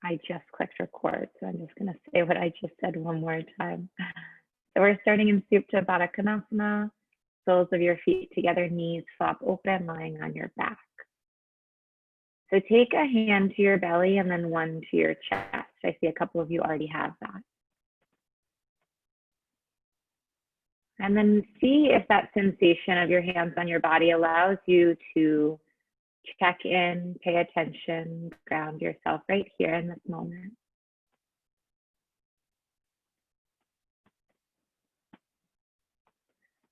I just clicked record, so I'm just going to say what I just said one more time. So we're starting in Supta Baddha Konasana, soles of your feet together, knees flop open, lying on your back. So take a hand to your belly and then one to your chest. I see a couple of you already have that. And then see if that sensation of your hands on your body allows you to check in, pay attention, ground yourself right here in this moment.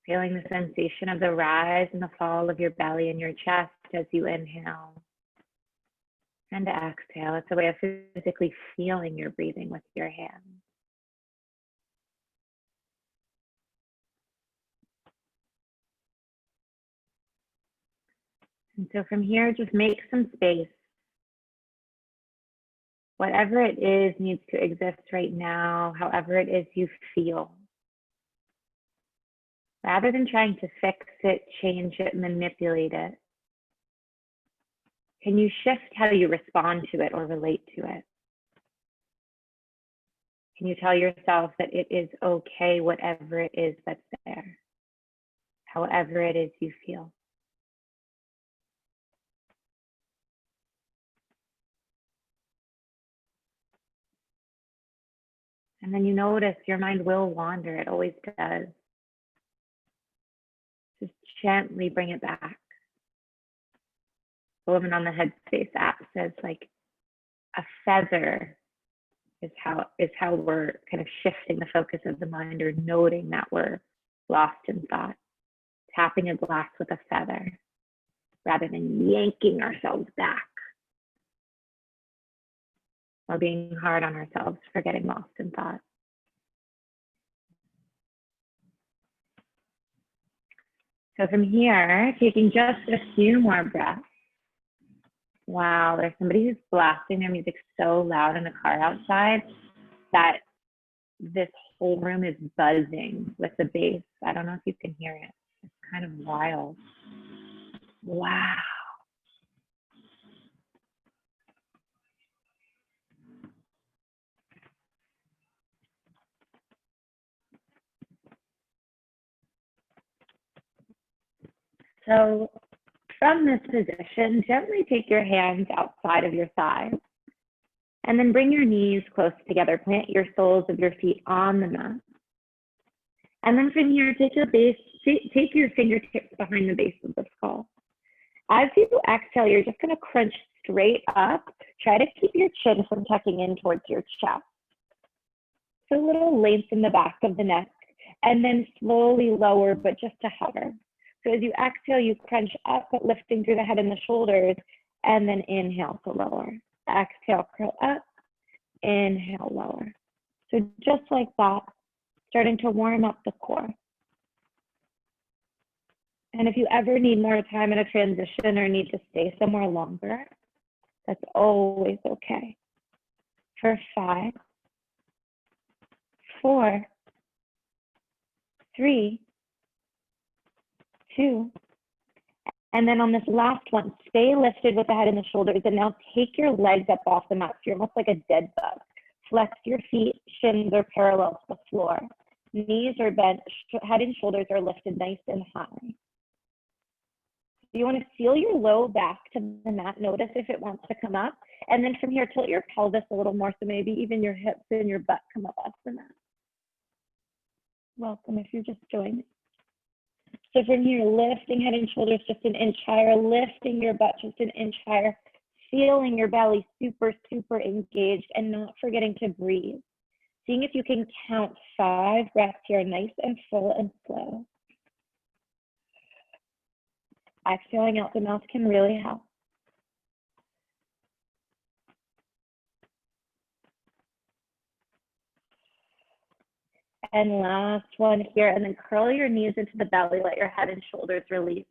Feeling the sensation of the rise and the fall of your belly and your chest as you inhale and exhale. It's a way of physically feeling your breathing with your hands. And so from here, just make some space. Whatever it is needs to exist right now, however it is you feel. Rather than trying to fix it, change it, manipulate it, can you shift how you respond to it or relate to it? Can you tell yourself that it is okay, whatever it is that's there, however it is you feel? And then you notice your mind will wander, it always does. Just gently bring it back. The woman on the Headspace app says like a feather is how we're kind of shifting the focus of the mind or noting that we're lost in thought. Tapping a glass with a feather rather than yanking ourselves back or being hard on ourselves for getting lost in thought. So from here, taking just a few more breaths. Wow, there's somebody who's blasting their music so loud in the car outside that this whole room is buzzing with the bass. I don't know if you can hear it. It's kind of wild. Wow. So from this position, gently take your hands outside of your thighs and then bring your knees close together. Plant your soles of your feet on the mat. And then from here, take your fingertips behind the base of the skull. As you exhale, you're just going to crunch straight up. Try to keep your chin from tucking in towards your chest. So a little length in the back of the neck, and then slowly lower, but just to hover. So as you exhale, you crunch up, but lifting through the head and the shoulders, and then inhale to lower. Exhale, curl up, inhale, lower. So just like that, starting to warm up the core. And if you ever need more time in a transition or need to stay somewhere longer, that's always okay. For 5, 4, 3, 2, and then on this last one, stay lifted with the head and the shoulders, and now take your legs up off the mat. So you're almost like a dead bug. Flex your feet, shins are parallel to the floor. Knees are bent, head and shoulders are lifted nice and high. You want to feel your low back to the mat. Notice if it wants to come up. And then from here, tilt your pelvis a little more, so maybe even your hips and your butt come up off the mat. Welcome if you're just joining. So from here, lifting head and shoulders just an inch higher, lifting your butt just an inch higher, feeling your belly super, super engaged, and not forgetting to breathe. Seeing if you can count 5 breaths here, nice and full and slow. Exhaling out the mouth can really help. And last one here, and then curl your knees into the belly, let your head and shoulders release.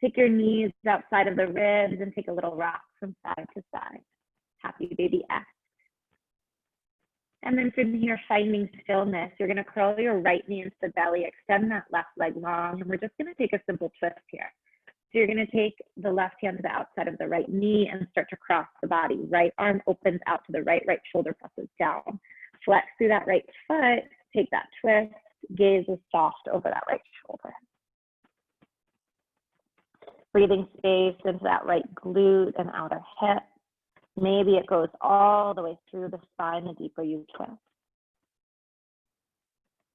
Take your knees outside of the ribs and take a little rock from side to side. Happy baby X. And then from here, finding stillness, you're gonna curl your right knee into the belly, extend that left leg long, and we're just gonna take a simple twist here. So you're going to take the left hand to the outside of the right knee and start to cross the body. Right arm opens out to the right, right shoulder presses down. Flex through that right foot, take that twist, gaze is soft over that right shoulder. Breathing space into that right glute and outer hip. Maybe it goes all the way through the spine the deeper you twist.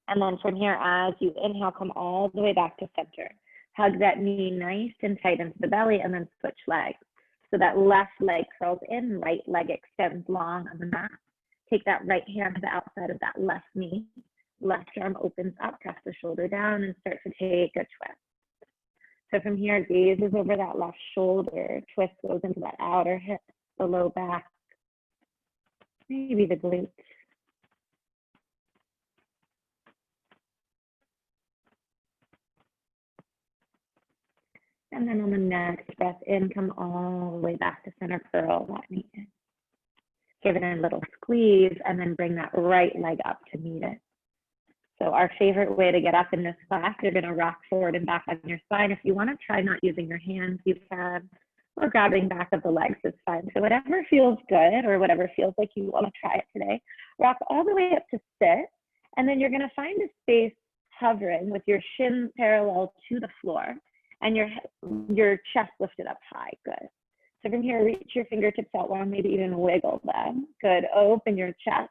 And then from here, as you inhale, come all the way back to center. Hug that knee nice and tight into the belly, and then switch legs. So that left leg curls in, right leg extends long on the mat. Take that right hand to the outside of that left knee. Left arm opens up, press the shoulder down, and start to take a twist. So from here, gaze is over that left shoulder. Twist goes into that outer hip, the low back, maybe the glutes. And then on the next breath in, come all the way back to center, curl that knee in. Give it a little squeeze, and then bring that right leg up to meet it. So our favorite way to get up in this class, you're going to rock forward and back on your spine. If you want to try not using your hands, you can, or grabbing back of the legs is fine. So whatever feels good, or whatever feels like you want to try it today, rock all the way up to sit, and then you're going to find a space hovering with your shins parallel to the floor and your chest lifted up high. Good. So from here, reach your fingertips out long, maybe even wiggle them. Good. Open your chest.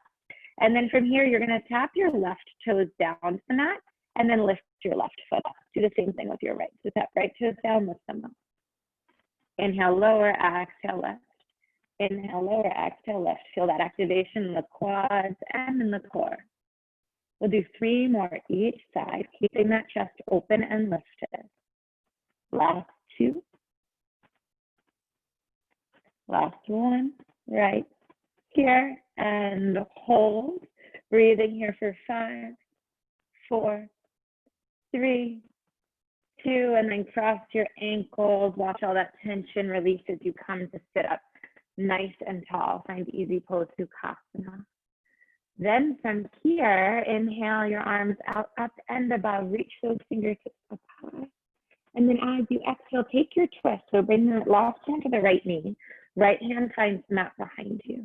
And then from here, you're going to tap your left toes down to the mat and then lift your left foot up. Do the same thing with your right. So tap right toes down, lift them up. Inhale, lower, exhale, lift. Inhale, lower, exhale, lift. Feel that activation in the quads and in the core. We'll do 3 more each side, keeping that chest open and lifted. Last 2. Last 1, right here, and hold. Breathing here for 5, 4, 3, 2, and then cross your ankles. Watch all that tension release as you come to sit up nice and tall. Find easy pose through Sukhasana. Then from here, inhale your arms out, up and above. Reach those fingertips up high. And then as you exhale, take your twist. So bring the left hand to the right knee. Right hand finds the mat behind you.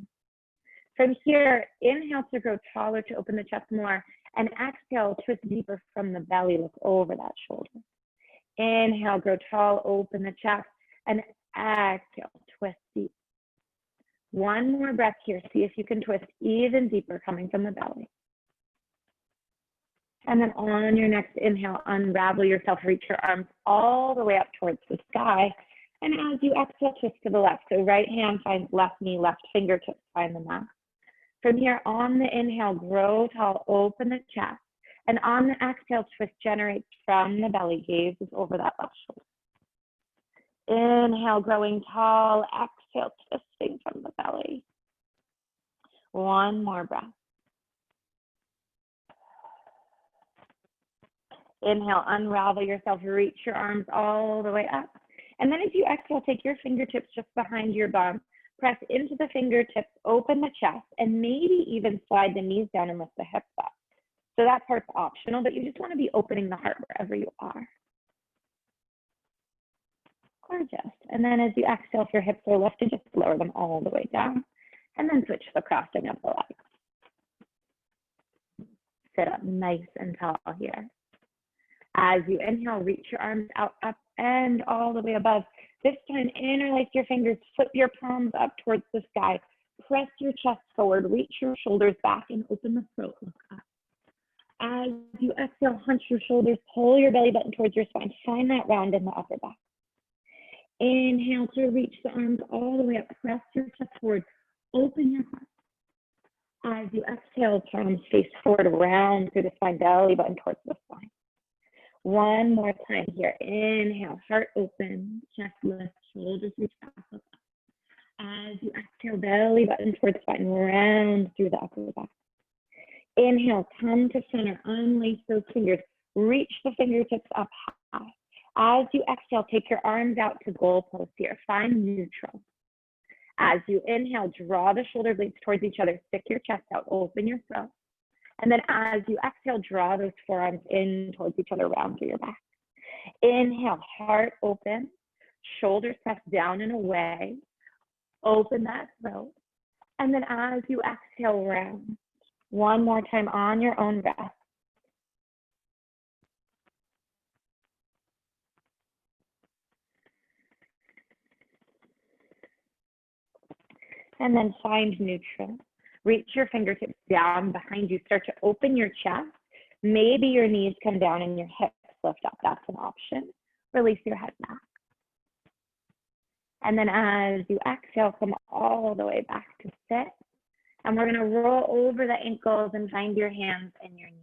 From here, inhale to grow taller, to open the chest more. And exhale, twist deeper from the belly. Look over that shoulder. Inhale, grow tall, open the chest. And exhale, twist deep. 1 more breath here. See if you can twist even deeper coming from the belly. And then on your next inhale, unravel yourself, reach your arms all the way up towards the sky. And as you exhale, twist to the left. So right hand finds left knee, left fingertips find the mat. From here, on the inhale, grow tall, open the chest. And on the exhale, twist generates from the belly, gaze is over that left shoulder. Inhale, growing tall, exhale, twisting from the belly. 1 more breath. Inhale, unravel yourself, reach your arms all the way up. And then as you exhale, take your fingertips just behind your bum, press into the fingertips, open the chest, and maybe even slide the knees down and lift the hips up. So that part's optional, but you just want to be opening the heart wherever you are. Gorgeous. And then as you exhale, if your hips are lifted, just lower them all the way down. And then switch the crossing of the legs. Sit up nice and tall here. As you inhale, reach your arms out, up, and all the way above. This time, interlace your fingers, flip your palms up towards the sky. Press your chest forward, reach your shoulders back, and open the throat, look up. As you exhale, hunch your shoulders, pull your belly button towards your spine. Find that round in the upper back. Inhale to reach the arms all the way up. Press your chest forward, open your heart. As you exhale, palms face forward, round through the spine, belly button towards the spine. 1 more time here. Inhale, heart open, chest lift, shoulders reach back up. As you exhale, belly button towards spine, round through the upper back. Inhale, come to center, unlace those fingers, reach the fingertips up high. As you exhale, take your arms out to goal pose here, find neutral. As you inhale, draw the shoulder blades towards each other, stick your chest out, open your throat. And then as you exhale, draw those forearms in towards each other, round through your back. Inhale, heart open. Shoulders press down and away. Open that throat. And then as you exhale, round. One more time on your own breath. And then find neutral. Reach your fingertips down behind you. Start to open your chest. Maybe your knees come down and your hips lift up. That's an option. Release your head back. And then as you exhale, come all the way back to sit. And we're going to roll over the ankles and find your hands and your knees.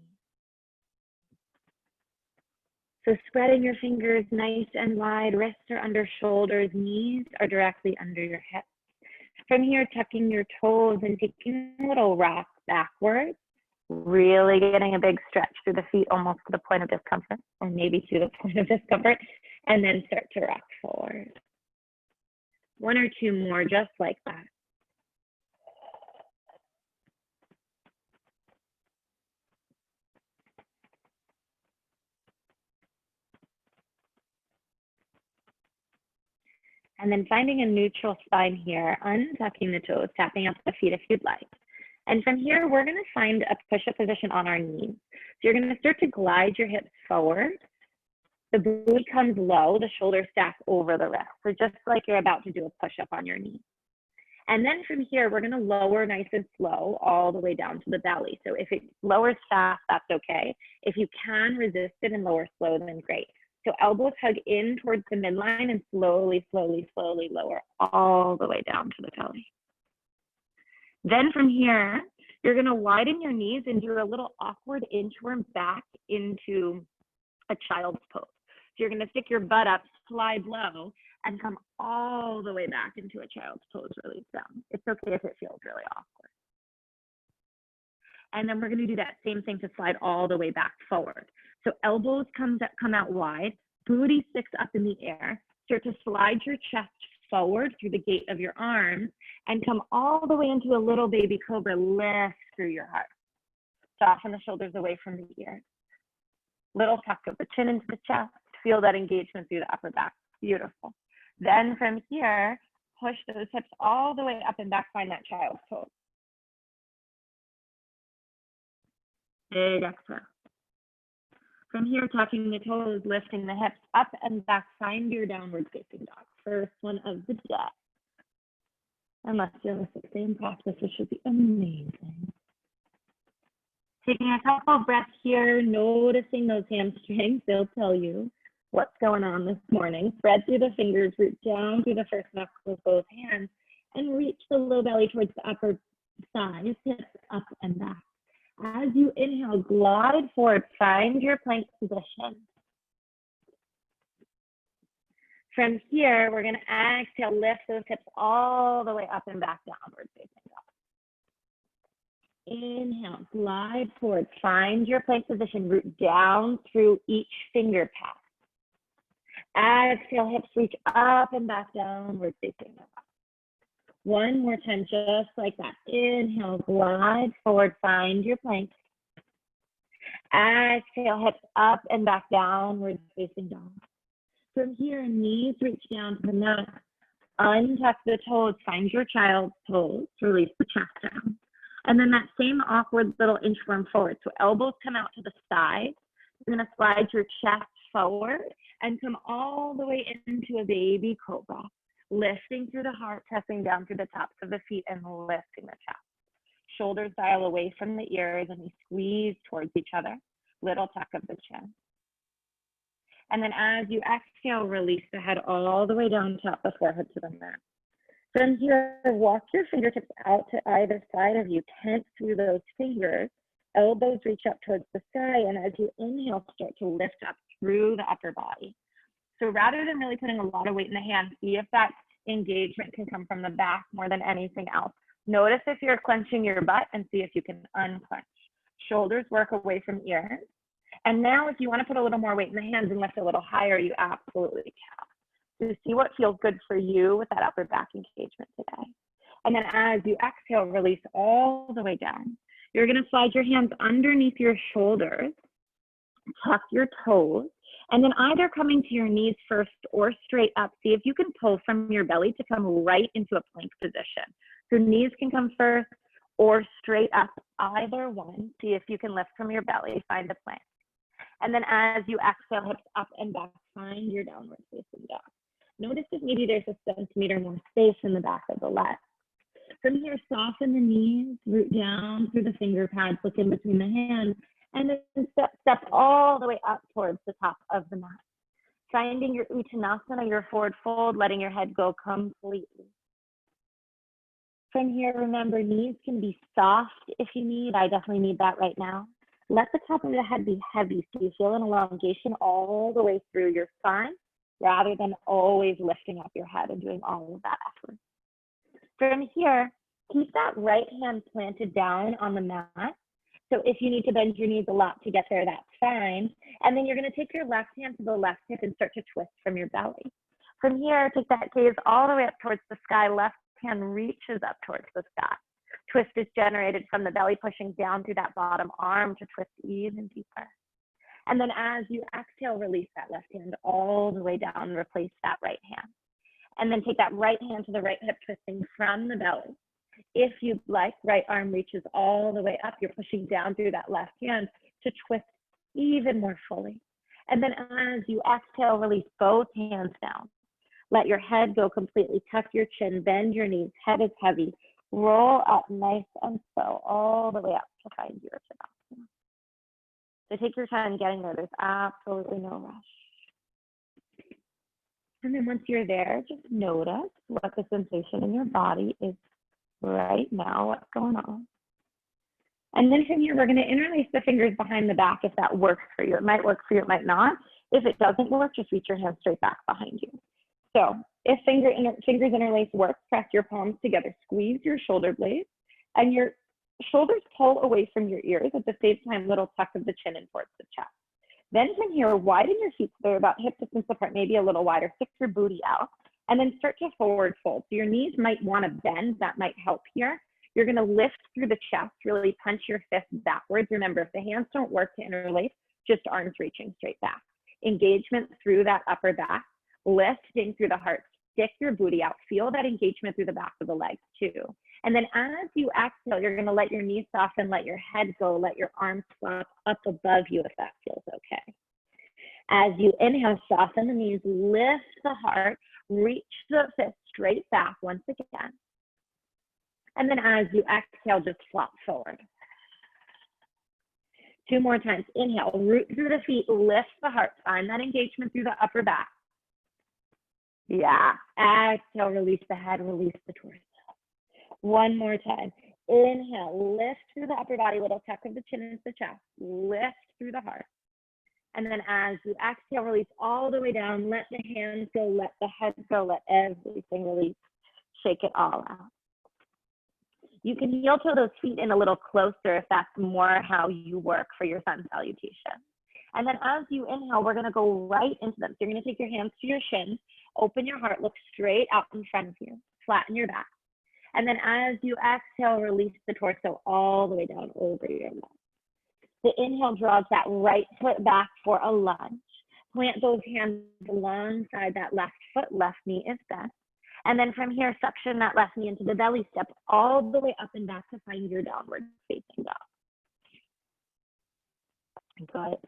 So spreading your fingers nice and wide. Wrists are under shoulders. Knees are directly under your hips. From here, tucking your toes and taking a little rock backwards. Really getting a big stretch through the feet, almost to the point of discomfort, or maybe to the point of discomfort. And then start to rock forward. One or two more, just like that. And then finding a neutral spine here, untucking the toes, tapping up the feet if you'd like. And from here, we're going to find a push-up position on our knees. So you're going to start to glide your hips forward. The booty comes low, the shoulders stack over the wrist. So just like you're about to do a push-up on your knees. And then from here, we're going to lower nice and slow all the way down to the belly. So if it lowers fast, that's okay. If you can resist it and lower slow, then great. So elbows hug in towards the midline and slowly, slowly, slowly lower all the way down to the belly. Then from here, you're going to widen your knees and do a little awkward inchworm back into a child's pose. So you're going to stick your butt up, slide low, and come all the way back into a child's pose, release down. It's okay if it feels really awkward. And then we're going to do that same thing to slide all the way back forward. So elbows come out wide, booty sticks up in the air. Start to slide your chest forward through the gate of your arms and come all the way into a little baby cobra. Lift through your heart. Soften the shoulders away from the ears. Little tuck of the chin into the chest. Feel that engagement through the upper back. Beautiful. Then from here, push those hips all the way up and back. Find that child's pose. Big exhale. From here, tucking the toes, lifting the hips up and back. Find your downward facing dog. First one of the day. Unless you're with the same practice, which should be amazing. Taking a couple of breaths here, noticing those hamstrings. They'll tell you what's going on this morning. Spread through the fingers, root down through the first knuckle with both hands, and reach the low belly towards the upper thighs, hips up and back. As you inhale, glide forward, find your plank position. From here, we're going to exhale, lift those hips all the way up and back, downward facing dog. Inhale, glide forward, find your plank position, root down through each finger path. Exhale, hips reach up and back, downward facing dog. One more time, just like that. Inhale, glide forward, find your plank. Exhale, hips up and back, downward facing dog. From here, knees reach down to the mat. Untuck the toes, find your child's pose, release the chest down. And then that same awkward little inchworm forward. So elbows come out to the side. You're gonna slide your chest forward and come all the way into a baby cobra. Lifting through the heart, pressing down through the tops of the feet and lifting the chest. Shoulders dial away from the ears and we squeeze towards each other. Little tuck of the chin. And then as you exhale, release the head all the way down, top the forehead to the mat. From here, walk your fingertips out to either side of you, tense through those fingers. Elbows reach up towards the sky, and as you inhale, start to lift up through the upper body. So rather than really putting a lot of weight in the hands, see if that engagement can come from the back more than anything else. Notice if you're clenching your butt and see if you can unclench. Shoulders work away from ears. And now if you want to put a little more weight in the hands and lift a little higher, you absolutely can. So see what feels good for you with that upper back engagement today. And then as you exhale, release all the way down. You're going to slide your hands underneath your shoulders, tuck your toes, And then either coming to your knees first or straight up, see if you can pull from your belly to come right into a plank position. So knees can come first or straight up, either one. See if you can lift from your belly, find a plank. And then as you exhale, hips up and back, find your downward facing dog. Notice if maybe there's a centimeter more space in the back of the leg. From here, soften the knees, root down through the finger pads, look in between the hands, and then step all the way up towards the top of the mat. Finding your Uttanasana, your forward fold, letting your head go completely. From here, remember, knees can be soft if you need. I definitely need that right now. Let the top of the head be heavy so you feel an elongation all the way through your spine, rather than always lifting up your head and doing all of that effort. From here, keep that right hand planted down on the mat. So if you need to bend your knees a lot to get there, that's fine. And then you're going to take your left hand to the left hip and start to twist from your belly. From here, take that gaze all the way up towards the sky. Left hand reaches up towards the sky. Twist is generated from the belly, pushing down through that bottom arm to twist even deeper. And then as you exhale, release that left hand all the way down, replace that right hand. And then take that right hand to the right hip, twisting from the belly. If you'd like, right arm reaches all the way up. You're pushing down through that left hand to twist even more fully. And then as you exhale, release both hands down. Let your head go completely. Tuck your chin, bend your knees. Head is heavy. Roll up nice and slow all the way up to find your Uttanasana. So take your time getting there. There's absolutely no rush. And then once you're there, just notice what the sensation in your body is right now, what's going on. And then from here, we're going to interlace the fingers behind the back if that works for you. It might work for you, it might not. If it doesn't work, just reach your hands straight back behind you. So if fingers interlace works, press your palms together, squeeze your shoulder blades, and your shoulders pull away from your ears. At the same time, little tuck of the chin in towards the chest. Then from here, widen your feet so they're about hip distance apart, maybe a little wider. Stick your booty out, and then start to forward fold. So your knees might want to bend. That might help here. You're going to lift through the chest, really punch your fist backwards. Remember, if the hands don't work to interlace, just arms reaching straight back. Engagement through that upper back, lifting through the heart. Stick your booty out. Feel that engagement through the back of the legs too. And then as you exhale, you're going to let your knees soften, let your head go, let your arms flop up above you if that feels okay. As you inhale, soften the knees, lift the heart, reach the fist straight back once again. And then as you exhale, just flop forward. 2 more times. Inhale, root through the feet, lift the heart, find that engagement through the upper back. Yeah. Exhale, release the head, release the torso. 1 more time. Inhale, lift through the upper body, little tuck of the chin into the chest, lift through the heart. And then as you exhale, release all the way down, let the hands go, let the head go, let everything release, shake it all out. You can heel toe those feet in a little closer if that's more how you work for your sun salutation. And then as you inhale, we're gonna go right into them. So you're gonna take your hands to your shins, open your heart, look straight out in front of you, flatten your back. And then as you exhale, release the torso all the way down over your leg. The inhale draws that right foot back for a lunge. Plant those hands alongside that left foot, left knee is bent. And then from here, suction that left knee into the belly, step all the way up and back to find your downward facing dog. Good.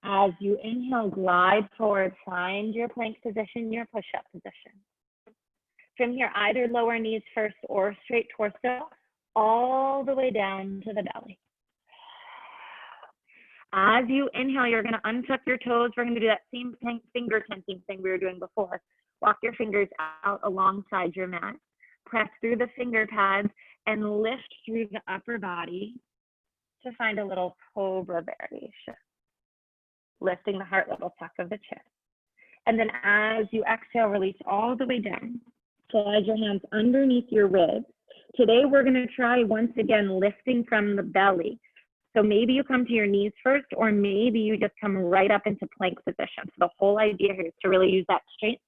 As you inhale, glide forward, find your plank position, your push-up position. From here, either lower knees first or straight torso, all the way down to the belly. As you inhale, you're gonna untuck your toes. We're gonna do that same finger tenting thing we were doing before. Walk your fingers out alongside your mat. Press through the finger pads and lift through the upper body to find a little cobra variation. Lifting the heart, little tuck of the chin. And then as you exhale, release all the way down. Slide your hands underneath your ribs. Today, we're gonna try once again lifting from the belly. So maybe you come to your knees first, or maybe you just come right up into plank position. So the whole idea here is to really use that strength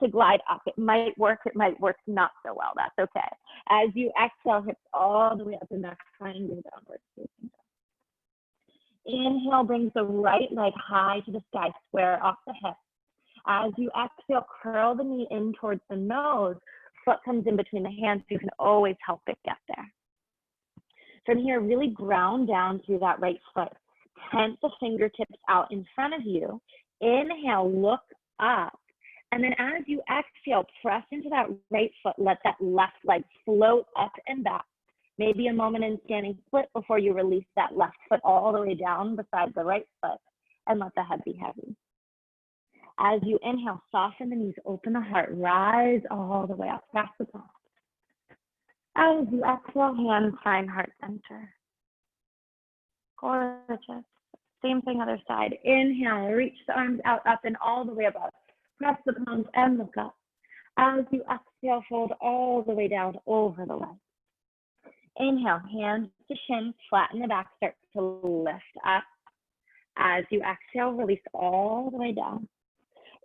to glide up. It might work not so well, that's okay. As you exhale, hips all the way up and back, find your downward facing dog. Inhale brings the right leg high to the sky, square off the hip. As you exhale, curl the knee in towards the nose. Foot comes in between the hands. You can always help it get there. From here, really ground down through that right foot. Tent the fingertips out in front of you. Inhale, look up. And then as you exhale, press into that right foot. Let that left leg float up and back. Maybe a moment in standing split before you release that left foot all the way down beside the right foot and let the head be heavy. As you inhale, soften the knees, open the heart, rise all the way up, press the palms. As you exhale, hands find heart center. Gorgeous. Same thing, other side. Inhale, reach the arms out, up and all the way above. Press the palms and look up. As you exhale, fold all the way down over the legs. Inhale, hands to shins, flatten the back, start to lift up. As you exhale, release all the way down.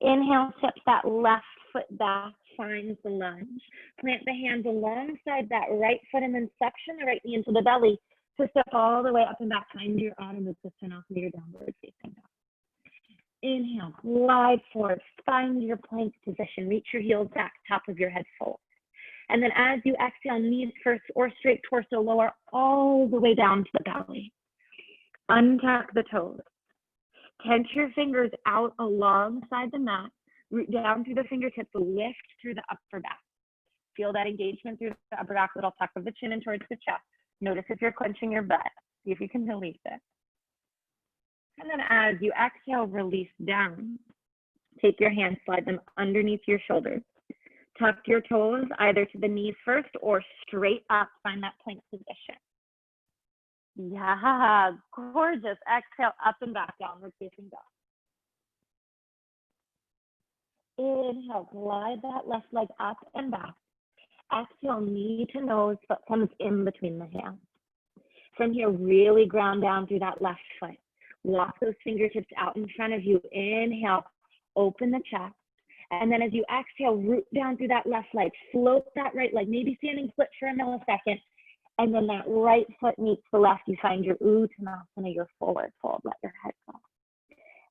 Inhale, step that left foot back, finds the lunge. Plant the hands alongside that right foot and then suction the right knee into the belly to step all the way up and back. Find your Uttanasana off of your downward facing dog. Inhale, glide forward, find your plank position. Reach your heels back, top of your head forward. And then as you exhale, knees first or straight torso lower all the way down to the belly. Untuck the toes. Tense your fingers out alongside the mat. Root down through the fingertips, lift through the upper back. Feel that engagement through the upper back, little tuck of the chin in towards the chest. Notice if you're clenching your butt. See if you can release it. And then as you exhale, release down. Take your hands, slide them underneath your shoulders. Tuck your toes either to the knees first or straight up. Find that plank position. Yeah, gorgeous. Exhale, up and back, downward facing dog. Inhale, glide that left leg up and back. Exhale, knee to nose, foot comes in between the hands. From here, really ground down through that left foot. Walk those fingertips out in front of you. Inhale, open the chest. And then as you exhale, root down through that left leg. Float that right leg, maybe standing split for a millisecond. And then that right foot meets the left. You find your Uttanasana, your forward fold. Let your head go.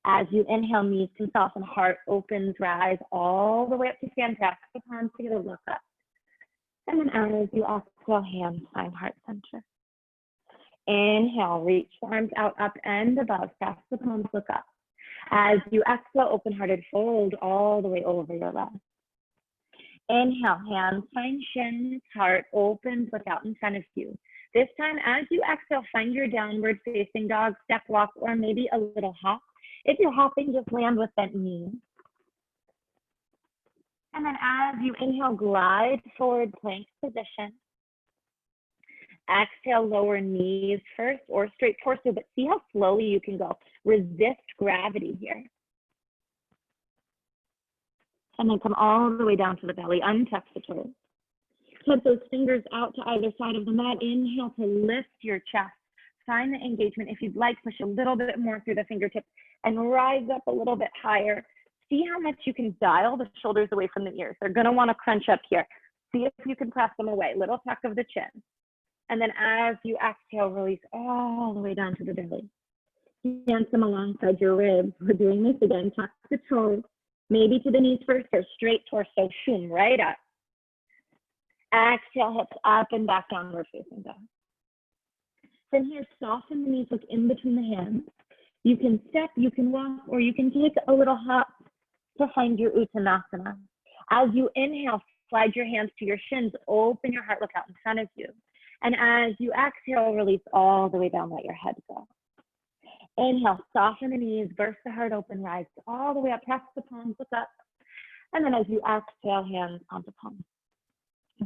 As you inhale, knees can soften, heart opens, rise all the way up to stand. Press the palms together, look up. And then as you exhale, hands find heart center. Inhale, reach the arms out, up and above. Press the palms, look up. As you exhale, open-hearted fold all the way over your left. Inhale, hands find shins, heart opens, look out in front of you. This time, as you exhale, find your downward facing dog, step walk, or maybe a little hop. If you're hopping, just land with bent knees. And then as you inhale, glide forward, plank position. Exhale, lower knees first or straight torso, but see how slowly you can go. Resist gravity here. And then come all the way down to the belly, untuck the toes. Put those fingers out to either side of the mat. Inhale to lift your chest. Find the engagement. If you'd like, push a little bit more through the fingertips and rise up a little bit higher. See how much you can dial the shoulders away from the ears. They're gonna wanna crunch up here. See if you can press them away. Little tuck of the chin. And then as you exhale, release all the way down to the belly. Dance them alongside your ribs. We're doing this again. Tuck the toes, maybe to the knees first or straight torso, shoom, right up. Exhale, hips up and back, downward facing dog. From here, soften the knees, look in between the hands. You can step, you can walk, or you can take a little hop to find your Uttanasana. As you inhale, slide your hands to your shins, open your heart, look out in front of you. And as you exhale, release all the way down, let your head go. Inhale, soften the knees, burst the heart open, rise all the way up, press the palms, look up. And then as you exhale, hands onto palms.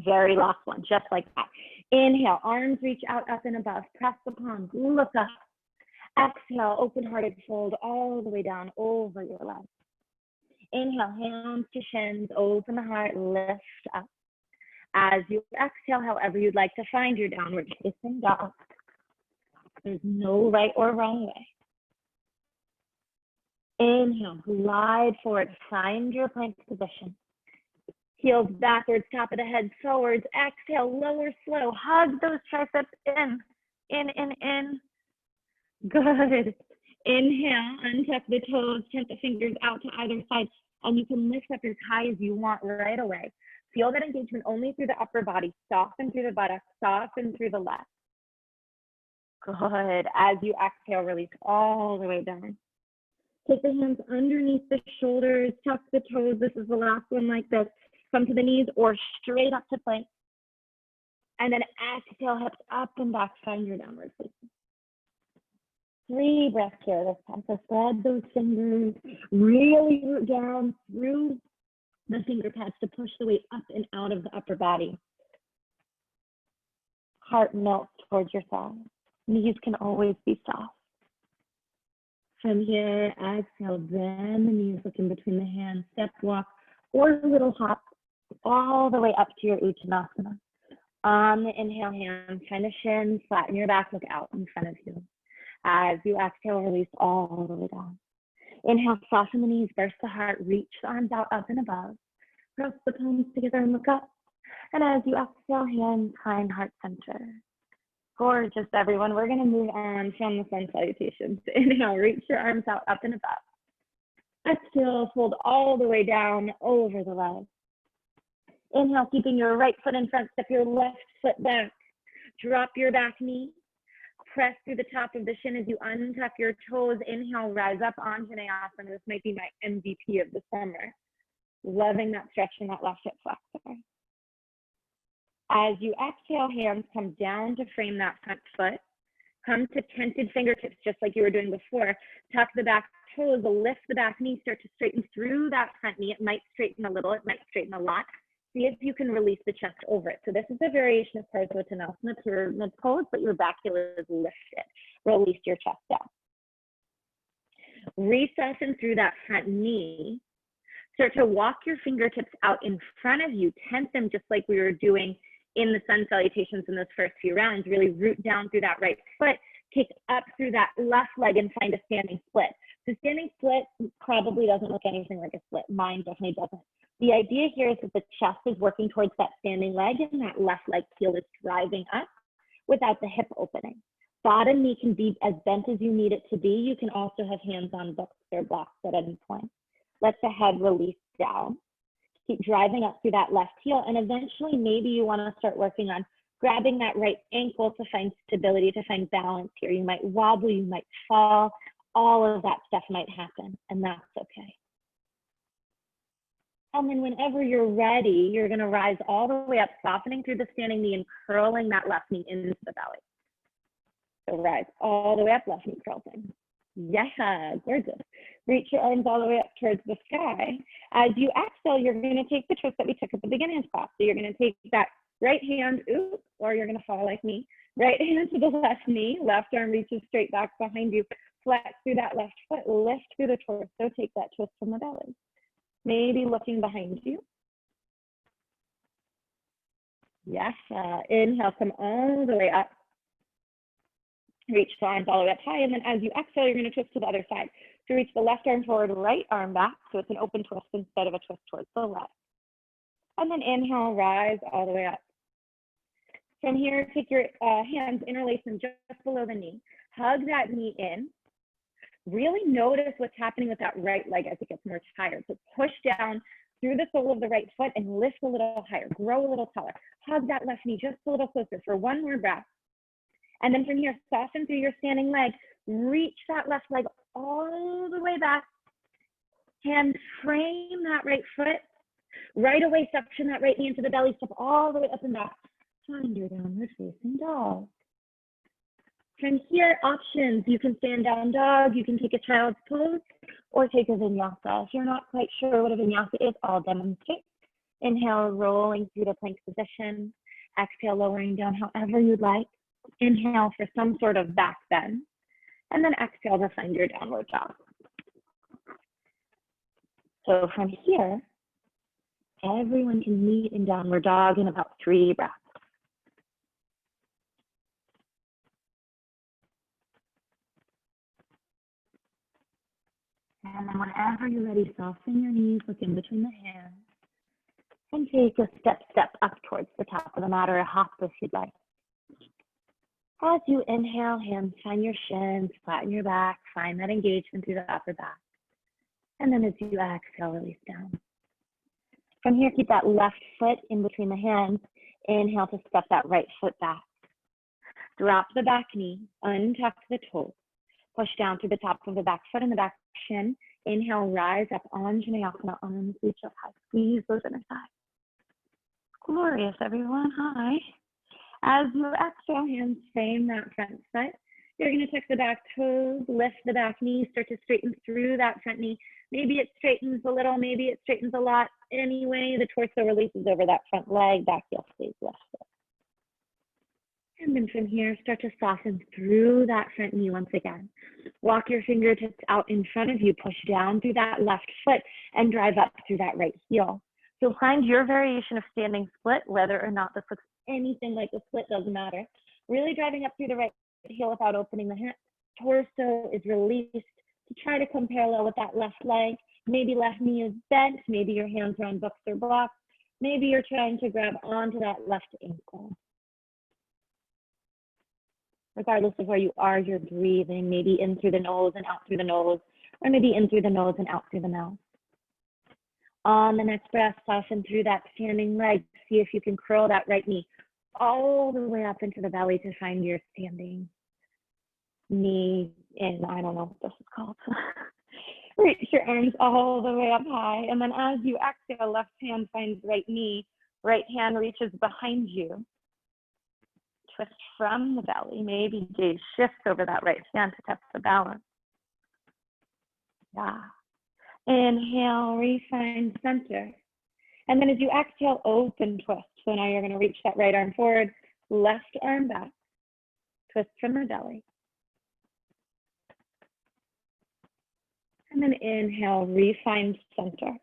Very last one, just like that. Inhale, arms reach out, up and above, press the palms, look up. Exhale, open-hearted fold all the way down over your legs. Inhale, hands to shins, open the heart, lift up. As you exhale, however you'd like to find your downward facing dog. There's no right or wrong way. Inhale, glide forward, find your plank position. Heels backwards, top of the head forwards. Exhale, lower slow, hug those triceps in. Good. Inhale, untuck the toes, tent the fingers out to either side, and you can lift up as high as you want right away. Feel that engagement only through the upper body. Soften through the buttocks, soften through the left. Good. As you exhale, release all the way down. Take the hands underneath the shoulders, tuck the toes. This is the last one like this. Come to the knees or straight up to plank. And then exhale, hips up and back, find your downward facing. 3 breaths here this time. So spread those fingers, really root down through the finger pads to push the weight up and out of the upper body. Heart melts towards your side. Knees can always be soft. From here, exhale, bend the knees, look in between the hands, step walk, or a little hop, all the way up to your Uttanasana. On the inhale, hands kind of shins, flatten your back, look out in front of you. As you exhale, release all the way down. Inhale, soften the knees, burst the heart, reach the arms out up and above. Press the palms together and look up. And as you exhale, hands behind heart center. Gorgeous, everyone. We're going to move on from the sun salutations. Inhale, reach your arms out up and above. Exhale, fold all the way down over the legs. Inhale, keeping your right foot in front, step your left foot back. Drop your back knee. Press through the top of the shin as you untuck your toes. Inhale, rise up, Anjaneyasana. This might be my MVP of the summer. Loving that stretch in that left hip flexor. As you exhale, hands come down to frame that front foot. Come to tented fingertips, just like you were doing before. Tuck the back toes, lift the back knee, start to straighten through that front knee. It might straighten a little, it might straighten a lot. See if you can release the chest over it. So this is a variation of Parsvottanasana, pyramid pose, but your back heel is lifted. Release your chest down. Re-soften through that front knee. Start to walk your fingertips out in front of you. Tent them just like we were doing in the sun salutations in those first few rounds. Really root down through that right foot, kick up through that left leg and find a standing split. The standing split probably doesn't look anything like a split. Mine definitely doesn't. The idea here is that the chest is working towards that standing leg and that left leg heel is driving up without the hip opening. Bottom knee can be as bent as you need it to be. You can also have hands on books or blocks at any point. Let the head release down. Keep driving up through that left heel, and eventually maybe you want to start working on grabbing that right ankle to find stability, to find balance here. You might wobble, you might fall, all of that stuff might happen, and that's okay. And then whenever you're ready, you're going to rise all the way up, softening through the standing knee and curling that left knee into the belly. So rise all the way up, left knee curls in. Yeah, gorgeous. Reach your arms all the way up towards the sky. As you exhale, you're going to take the twist that we took at the beginning of class. So you're going to take that right hand, or you're going to fall like me. Right hand to the left knee, left arm reaches straight back behind you. Flex through that left foot, lift through the torso, take that twist from the belly. Maybe looking behind you. Yes, inhale, come all the way up. Reach the arms all the way up high, and then as you exhale, you're going to twist to the other side. So reach the left arm forward, right arm back, so it's an open twist instead of a twist towards the left. And then inhale, rise all the way up. From here, take your hands, interlace them just below the knee. Hug that knee in. Really notice what's happening with that right leg as it gets more tired. So push down through the sole of the right foot and lift a little higher, grow a little taller. Hug that left knee just a little closer for one more breath. And then from here, soften through your standing leg. Reach that left leg all the way back. Hand frame that right foot. Right away, suction that right knee into the belly. Step all the way up and back. Find your downward facing dog. From here, options. You can stand down dog. You can take a child's pose or take a vinyasa. If you're not quite sure what a vinyasa is, I'll demonstrate. Inhale, rolling through the plank position. Exhale, lowering down however you'd like. Inhale for some sort of back bend, and then exhale to find your downward dog. So from here, everyone can meet in downward dog in about 3 breaths. And then whenever you're ready, soften your knees, look in between the hands, and take a step up towards the top of the mat, or a hop if you'd like. As you inhale, hands find your shins, flatten your back, find that engagement through the upper back. And then as you exhale, release down. From here, keep that left foot in between the hands. Inhale to step that right foot back. Drop the back knee, untuck the toes. Push down through the top of the back foot and the back shin. Inhale, rise up, Anjaneyasana, arms reach up high. Squeeze those inner thighs. Glorious, everyone. Hi. As you exhale, hands frame that front foot. You're going to tuck the back toes, lift the back knee, start to straighten through that front knee. Maybe it straightens a little, maybe it straightens a lot. Anyway, the torso releases over that front leg, back heel stays lifted. And then from here, start to soften through that front knee once again. Walk your fingertips out in front of you, push down through that left foot and drive up through that right heel. So find your variation of standing split, whether or not this looks anything like a split, doesn't matter. Really driving up through the right heel without opening the hip. Torso is released to try to come parallel with that left leg. Maybe left knee is bent, maybe your hands are on books or blocks. Maybe you're trying to grab onto that left ankle. Regardless of where you are, you're breathing, maybe in through the nose and out through the nose, or maybe in through the nose and out through the mouth. On the next breath, soften through that standing leg. See if you can curl that right knee all the way up into the belly to find your standing knee in, I don't know what this is called. Reach your arms all the way up high. And then as you exhale, left hand finds right knee, right hand reaches behind you. Twist from the belly, maybe gaze shifts over that right hand to test the balance. Yeah. Inhale, refine center. And then as you exhale, open twist. So now you're going to reach that right arm forward, left arm back, twist from the belly. And then inhale, refine center.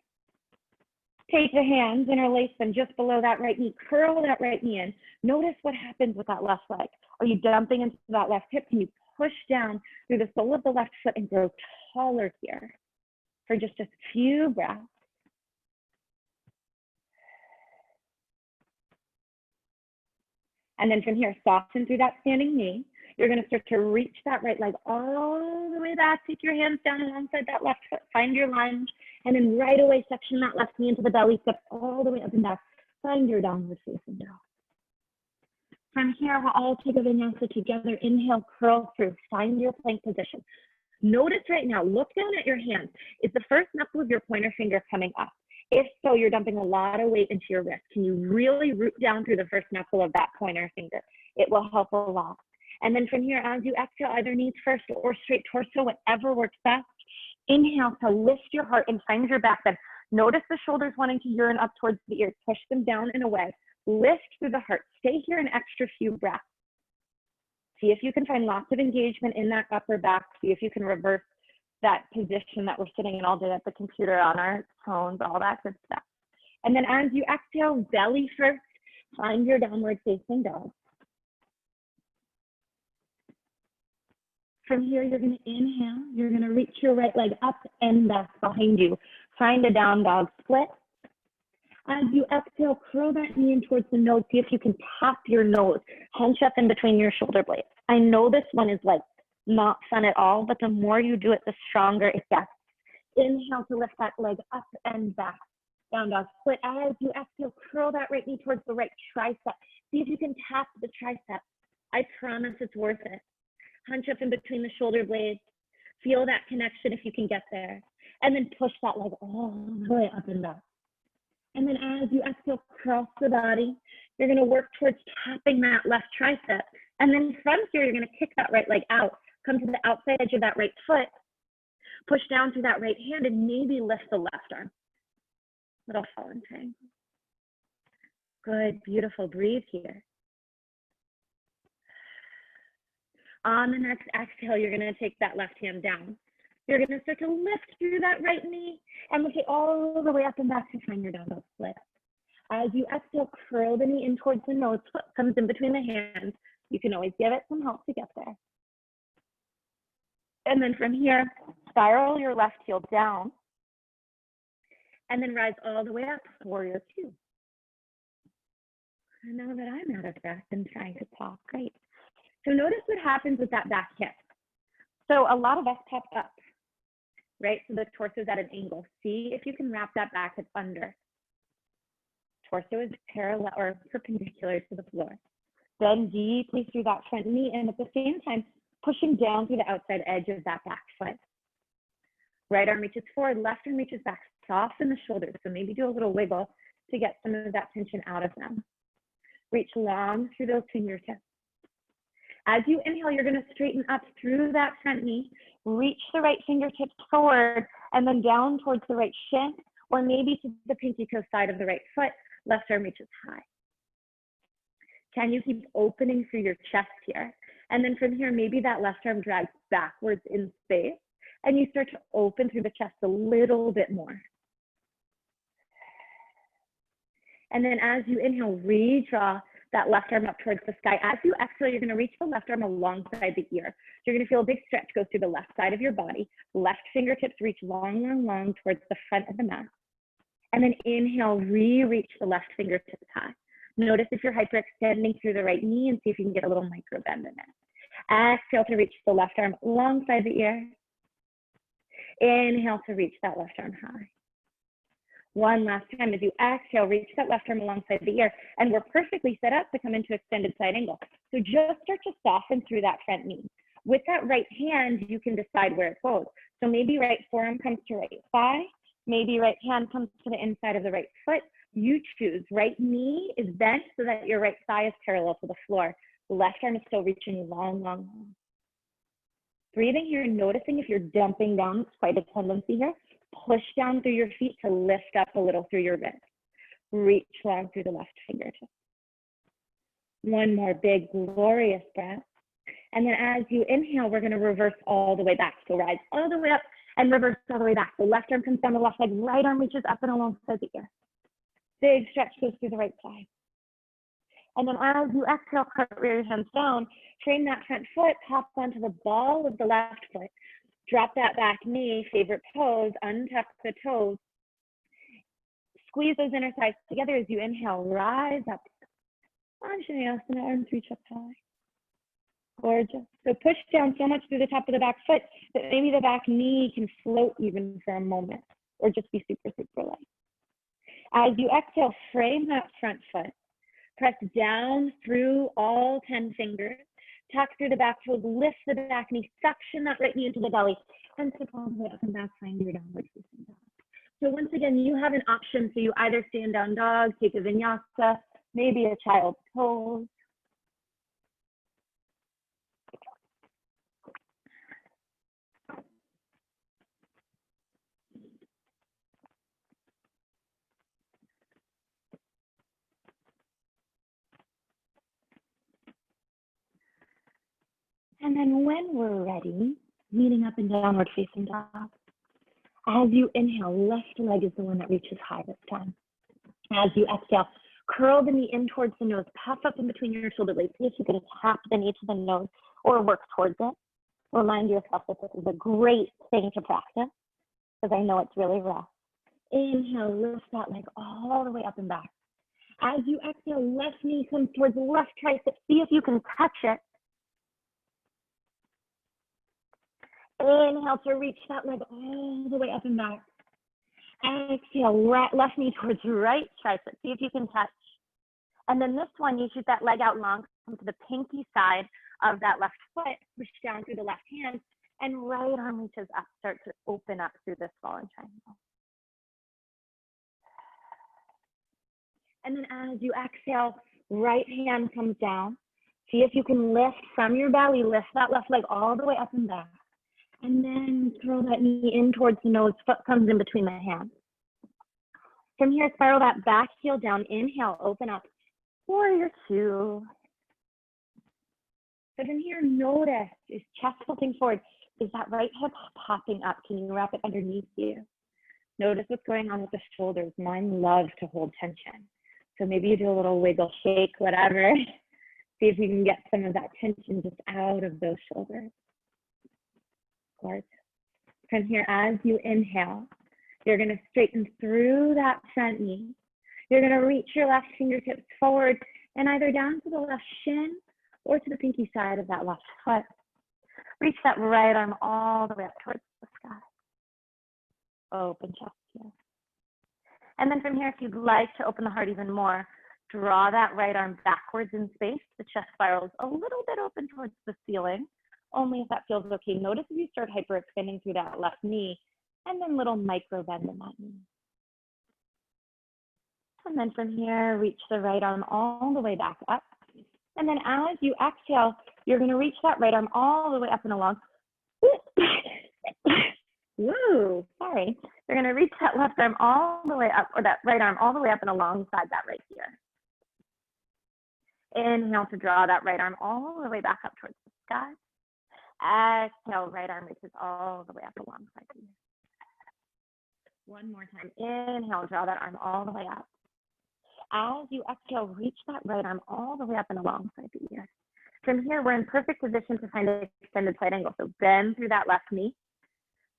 Take the hands, interlace them just below that right knee. Curl that right knee in. Notice what happens with that left leg. Are you dumping into that left hip? Can you push down through the sole of the left foot and grow taller here for just a few breaths? And then from here, soften through that standing knee. You're going to start to reach that right leg all the way back. Take your hands down alongside that left foot. Find your lunge. And then right away, section that left knee into the belly. Step all the way up and back. Find your downward facing dog. From here, we'll all take a vinyasa together. Inhale, curl through. Find your plank position. Notice right now, look down at your hands. Is the first knuckle of your pointer finger coming up? If so, you're dumping a lot of weight into your wrist. Can you really root down through the first knuckle of that pointer finger? It will help a lot. And then from here, as you exhale, either knees first or straight torso, whatever works best. Inhale to lift your heart and find your back bend. Notice the shoulders wanting to yearn up towards the ears. Push them down and away. Lift through the heart. Stay here an extra few breaths. See if you can find lots of engagement in that upper back. See if you can reverse that position that we're sitting in all day at the computer on our phones, all that good stuff. And then as you exhale, belly first, find your downward facing dog. From here, you're going to inhale. You're going to reach your right leg up and back behind you. Find a down dog split. As you exhale, curl that knee in towards the nose. See if you can tap your nose. Hunch up in between your shoulder blades. I know this one is like not fun at all, but the more you do it, the stronger it gets. Inhale to lift that leg up and back. Down dog split. As you exhale, curl that right knee towards the right tricep. See if you can tap the tricep. I promise it's worth it. Hunch up in between the shoulder blades. Feel that connection if you can get there. And then push that leg all the way up and back. And then as you exhale, cross the body. You're going to work towards tapping that left tricep. And then from here, you're going to kick that right leg out. Come to the outside edge of that right foot. Push down through that right hand and maybe lift the left arm. Little fallen triangle. Good, beautiful. Breathe here. On the next exhale, you're going to take that left hand down. You're going to start to lift through that right knee and lift it all the way up and back to find your down dog split. As you exhale, curl the knee in towards the nose. Foot comes in between the hands. You can always give it some help to get there. And then from here, spiral your left heel down. And then rise all the way up, warrior two. And now that I'm out of breath and trying to talk, great. So notice what happens with that back hip. So a lot of us pop up, right? So the torso is at an angle. See if you can wrap that back hip under. Torso is parallel or perpendicular to the floor. Bend deeply through that front knee, and at the same time, pushing down through the outside edge of that back foot. Right arm reaches forward, left arm reaches back. Soften the shoulders. So maybe do a little wiggle to get some of that tension out of them. Reach long through those fingertips. As you inhale, you're going to straighten up through that front knee, reach the right fingertips forward, and then down towards the right shin, or maybe to the pinky toe side of the right foot. Left arm reaches high. Can you keep opening through your chest here? And then from here, maybe that left arm drags backwards in space, and you start to open through the chest a little bit more. And then as you inhale, redraw that left arm up towards the sky. As you exhale, you're going to reach the left arm alongside the ear. You're going to feel a big stretch go through the left side of your body. Left fingertips reach long, long, long towards the front of the mat. And then inhale, re-reach the left fingertips high. Notice if you're hyperextending through the right knee and see if you can get a little micro bend in it. Exhale to reach the left arm alongside the ear. Inhale to reach that left arm high. One last time as you exhale, reach that left arm alongside the ear, and we're perfectly set up to come into extended side angle. So just start to soften through that front knee. With that right hand, you can decide where it goes. So maybe right forearm comes to right thigh, maybe right hand comes to the inside of the right foot. You choose. Right knee is bent so that your right thigh is parallel to the floor. Left arm is still reaching long, long, long. Breathing here, noticing if you're dumping down, it's quite a tendency here. Push down through your feet to lift up a little through your wrist. Reach long through the left fingertip. One more big, glorious breath. And then as you inhale, we're going to reverse all the way back. So rise all the way up and reverse all the way back. The left arm comes down the left side, right arm reaches up and alongside the ear. Big stretch goes through the right side. And then as you exhale, rear your hands down, train that front foot, hop onto the ball of the left foot. Drop that back knee, favorite pose, untuck the toes. Squeeze those inner thighs together as you inhale, rise up. Vinyasa, arms reach up high. Gorgeous. So push down so much through the top of the back foot that maybe the back knee can float even for a moment, or just be super, super light. As you exhale, frame that front foot. Press down through all 10 fingers. Tuck through the back toes, lift the back knee, suction that right knee into the belly, and sit all the way up and back, find your downward facing dog. So once again, you have an option. So you either stand down dog, take a vinyasa, maybe a child's pose. And then when we're ready, kneeling up and downward facing dog. As you inhale, left leg is the one that reaches high this time. As you exhale, curl the knee in towards the nose, puff up in between your shoulder blades. See if you can tap the knee to the nose or work towards it. Remind yourself that this is a great thing to practice because I know it's really rough. Inhale, lift that leg all the way up and back. As you exhale, left knee comes towards the left tricep. See if you can touch it. Inhale to reach that leg all the way up and back. Exhale, left knee towards right tricep. See if you can touch. And then this one, you shoot that leg out long, come to the pinky side of that left foot, push down through the left hand, and right arm reaches up. Start to open up through this fallen triangle. And then as you exhale, right hand comes down. See if you can lift from your belly, lift that left leg all the way up and back. And then throw that knee in towards the nose, foot comes in between the hands. From here, spiral that back heel down, inhale, open up, warrior two. So from here, notice, is chest tilting forward? Is that right hip popping up? Can you wrap it underneath you? Notice what's going on with the shoulders. Mine love to hold tension. So maybe you do a little wiggle, shake, whatever. See if you can get some of that tension just out of those shoulders. Gorgeous. From here, as you inhale, you're going to straighten through that front knee. You're going to reach your left fingertips forward and either down to the left shin or to the pinky side of that left foot. Reach that right arm all the way up towards the sky. Open chest here. And then from here, if you'd like to open the heart even more, draw that right arm backwards in space. The chest spirals a little bit open towards the ceiling, only if that feels okay. Notice if you start hyperextending through that left knee, and then little micro bend in that knee. And then from here, reach the right arm all the way back up. And then as you exhale, you're going to reach that right arm all the way up and along. Whoa, sorry. You're going to reach that left arm all the way up, or that right arm all the way up and alongside that right ear. Inhale to draw that right arm all the way back up towards the sky. Exhale, right arm reaches all the way up alongside the ear. One more time. Inhale, draw that arm all the way up. As you exhale, reach that right arm all the way up and alongside the ear. From here, we're in perfect position to find an extended side angle. So bend through that left knee.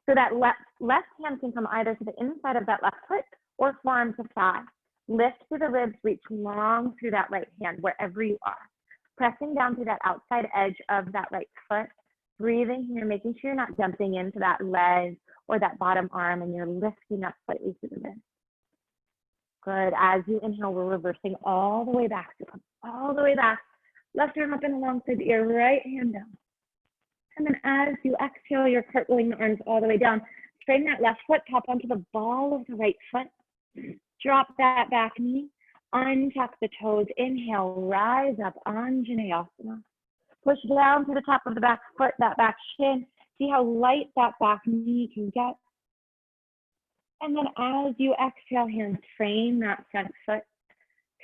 So that left hand can come either to the inside of that left foot or forearm to thigh. Lift through the ribs, reach long through that right hand, wherever you are. Pressing down through that outside edge of that right foot. Breathing here, making sure you're not jumping into that leg or that bottom arm, and you're lifting up slightly through the ribs. Good. As you inhale, we're reversing all the way back. So come all the way back. Left arm up and alongside the ear, right hand down. And then as you exhale, you're cartwheeling the arms all the way down. Straighten that left foot, tap onto the ball of the right foot. Drop that back knee. Untuck the toes. Inhale, rise up, Anjaneyasana. Push down to the top of the back foot, that back shin. See how light that back knee can get. And then as you exhale, hands frame that front foot.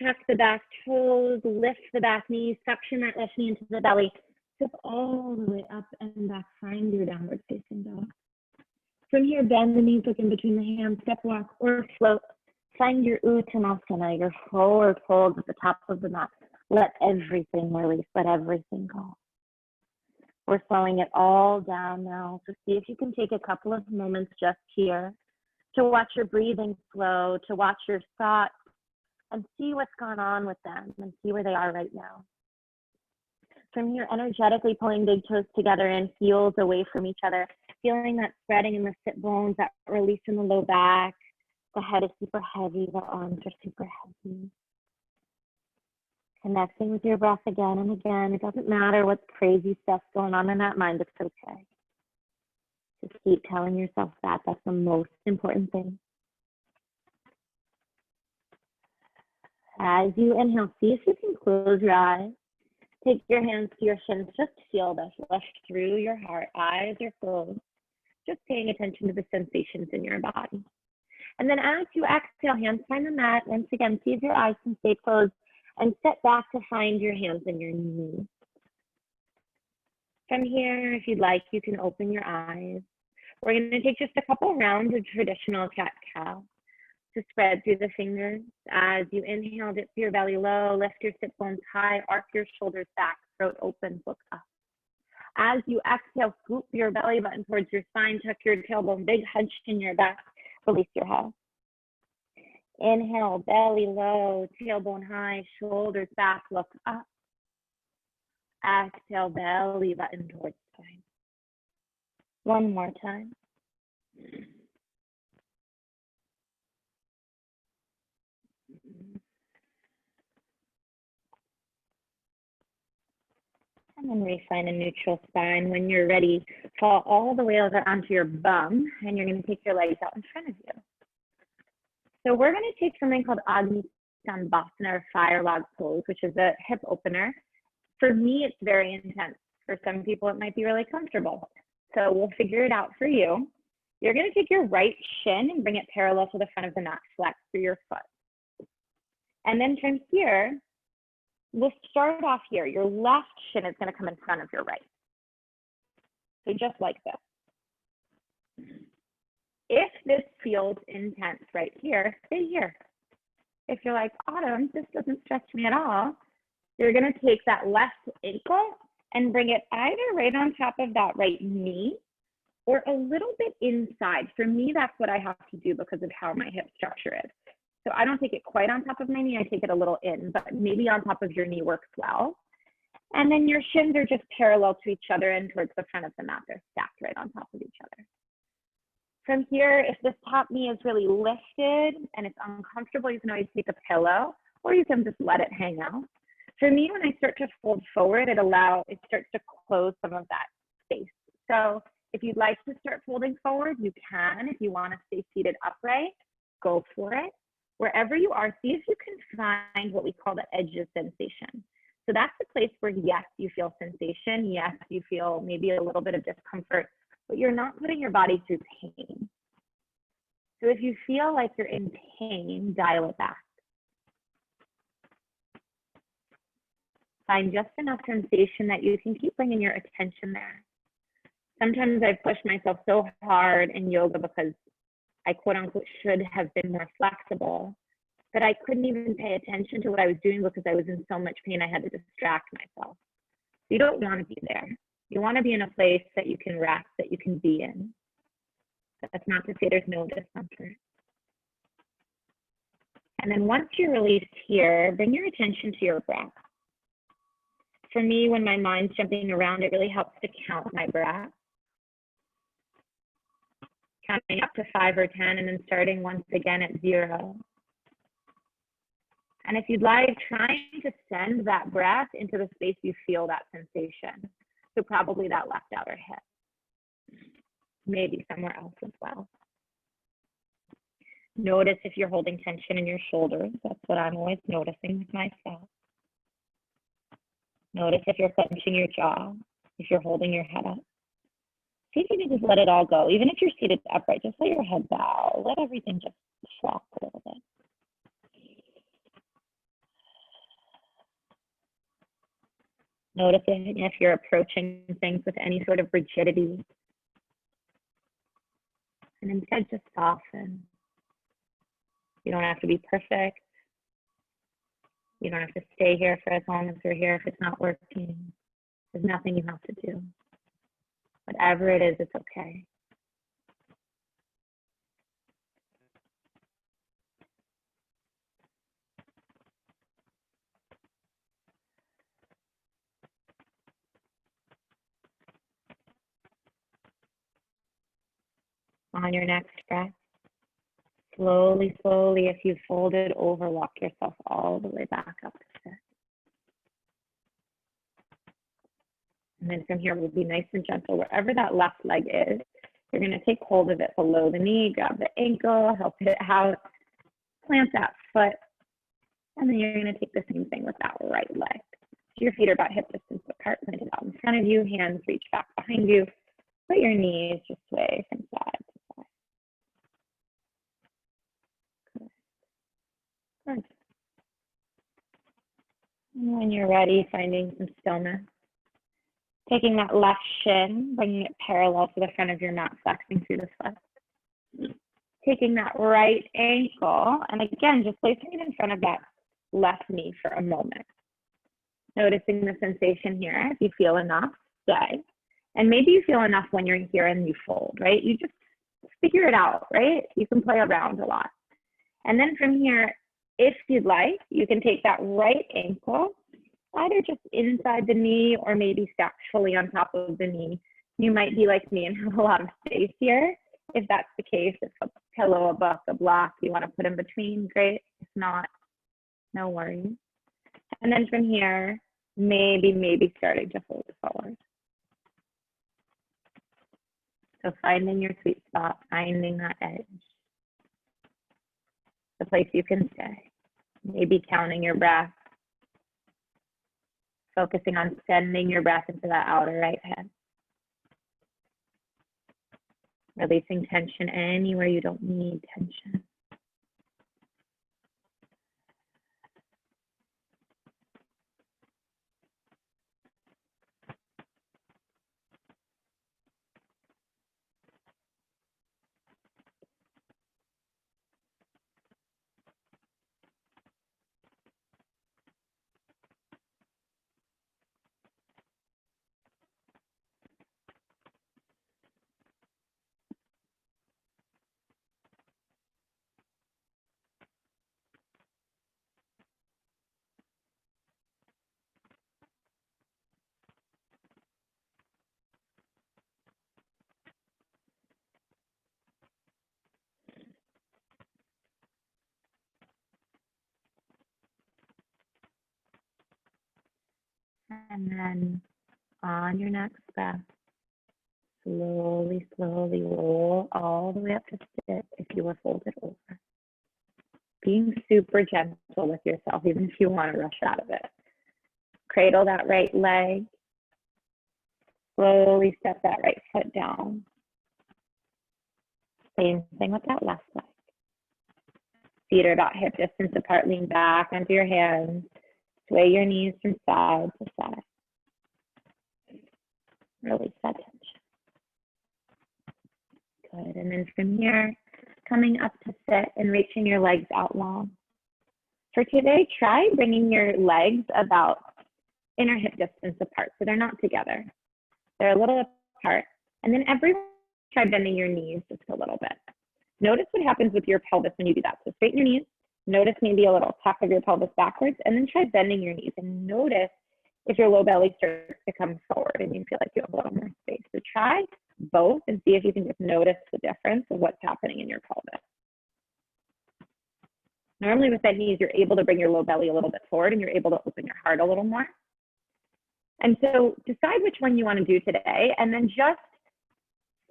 Tuck the back toes, lift the back knee, suction that left knee into the belly. Step all the way up and back, find your downward facing dog. From here, bend the knees, look in between the hands, step walk or float. Find your Uttanasana, your forward fold at the top of the mat. Let everything release, let everything go. We're slowing it all down now. So see if you can take a couple of moments just here to watch your breathing flow, to watch your thoughts, and see what's gone on with them and see where they are right now. From here, energetically pulling big toes together and heels away from each other, feeling that spreading in the sit bones, that release in the low back. The head is super heavy, the arms are super heavy. Connecting with your breath again and again. It doesn't matter what crazy stuff's going on in that mind, it's okay. Just keep telling yourself that. That's the most important thing. As you inhale, see if you can close your eyes. Take your hands to your shins. Just feel this rush through your heart. Eyes are closed. Just paying attention to the sensations in your body. And then as you exhale, hands find the mat. Once again, see if your eyes can stay closed and step back to find your hands in your knees. From here, if you'd like, you can open your eyes. We're going to take just a couple rounds of traditional cat-cow to spread through the fingers. As you inhale, dip your belly low, lift your sit bones high, arc your shoulders back, throat open, look up. As you exhale, scoop your belly button towards your spine, tuck your tailbone, big hunch in your back, release your head. Inhale, belly low, tailbone high, shoulders back, look up. Exhale, belly button towards spine. One more time. And then refine a neutral spine. When you're ready, fall all the way over onto your bum, and you're going to take your legs out in front of you. So we're going to take something called Agni Sambhasana, or fire log pose, which is a hip opener. For me, it's very intense. For some people, it might be really comfortable. So we'll figure it out for you. You're going to take your right shin and bring it parallel to the front of the mat, flex through your foot. And then from here, we'll start off here. Your left shin is going to come in front of your right. So just like this. If this feels intense right here, stay here. If you're like, Autumn, this doesn't stretch me at all, you're going to take that left ankle and bring it either right on top of that right knee or a little bit inside. For me, that's what I have to do because of how my hip structure is. So I don't take it quite on top of my knee, I take it a little in, but maybe on top of your knee works well. And then your shins are just parallel to each other and towards the front of the mat. They're stacked right on top of each other. From here, if this top knee is really lifted and it's uncomfortable, you can always take a pillow or you can just let it hang out. For me, when I start to fold forward, it starts to close some of that space. So if you'd like to start folding forward, you can. If you want to stay seated upright, go for it. Wherever you are, see if you can find what we call the edges sensation. So that's the place where, yes, you feel sensation. Yes, you feel maybe a little bit of discomfort, but you're not putting your body through pain. So if you feel like you're in pain, dial it back. Find just enough sensation that you can keep bringing your attention there. Sometimes I've pushed myself so hard in yoga because I quote unquote should have been more flexible, that I couldn't even pay attention to what I was doing because I was in so much pain I had to distract myself. You don't want to be there. You want to be in a place that you can rest, that you can be in. That's not to say there's no discomfort. And then once you're released here, bring your attention to your breath. For me, when my mind's jumping around, it really helps to count my breath. Counting up to 5 or 10 and then starting once again at 0. And if you'd like, trying to send that breath into the space you feel that sensation. So probably that left outer hip, maybe somewhere else as well. Notice if you're holding tension in your shoulders. That's what I'm always noticing with myself. Notice if you're clenching your jaw, if you're holding your head up. See if you can just let it all go. Even if you're seated upright, just let your head bow. Let everything just flop a little bit. Notice if you're approaching things with any sort of rigidity. And instead just soften. You don't have to be perfect. You don't have to stay here for as long as you're here if it's not working. There's nothing you have to do. Whatever it is, it's okay. On your next breath, slowly, slowly, if you've folded over, walk yourself all the way back up to sit. And then from here, we'll be nice and gentle. Wherever that left leg is, you're going to take hold of it below the knee, grab the ankle, help it out, plant that foot, and then you're going to take the same thing with that right leg. So your feet are about hip distance apart, planted out in front of you, hands reach back behind you, let your knees just sway from side to side. Good. And when you're ready, finding some stillness. Taking that left shin, bringing it parallel to the front of your mat, flexing through the foot. Taking that right ankle, and again, just placing it in front of that left knee for a moment. Noticing the sensation here. If you feel enough, stay. And maybe you feel enough when you're here and you fold, right? You just figure it out, right? You can play around a lot. And then from here, if you'd like, you can take that right ankle, either just inside the knee or maybe stacked fully on top of the knee. You might be like me and have a lot of space here. If that's the case, if a pillow, a book, a block you want to put in between, great. If not, no worries. And then from here, maybe starting to fold forward. So finding your sweet spot, finding that edge, the place you can stay. Maybe counting your breath, focusing on sending your breath into that outer right hand. Releasing tension anywhere you don't need tension. And then on your next breath, slowly, slowly roll all the way up to sit if you were folded over. Being super gentle with yourself, even if you want to rush out of it. Cradle that right leg. Slowly step that right foot down. Same thing with that left leg. Feet are about hip distance apart. Lean back onto your hands. Sway your knees from side to side. Release that tension. Good. And then from here, coming up to sit and reaching your legs out long. For today, try bringing your legs about inner hip distance apart, so they're not together. They're a little apart. And then try bending your knees just a little bit. Notice what happens with your pelvis when you do that. So straighten your knees. Notice maybe a little tuck of your pelvis backwards, and then try bending your knees. And notice if your low belly starts to come forward and you feel like you have a little more space. So try both and see if you can just notice the difference of what's happening in your pelvis. Normally with bent knees, you're able to bring your low belly a little bit forward and you're able to open your heart a little more. And so decide which one you want to do today, and then just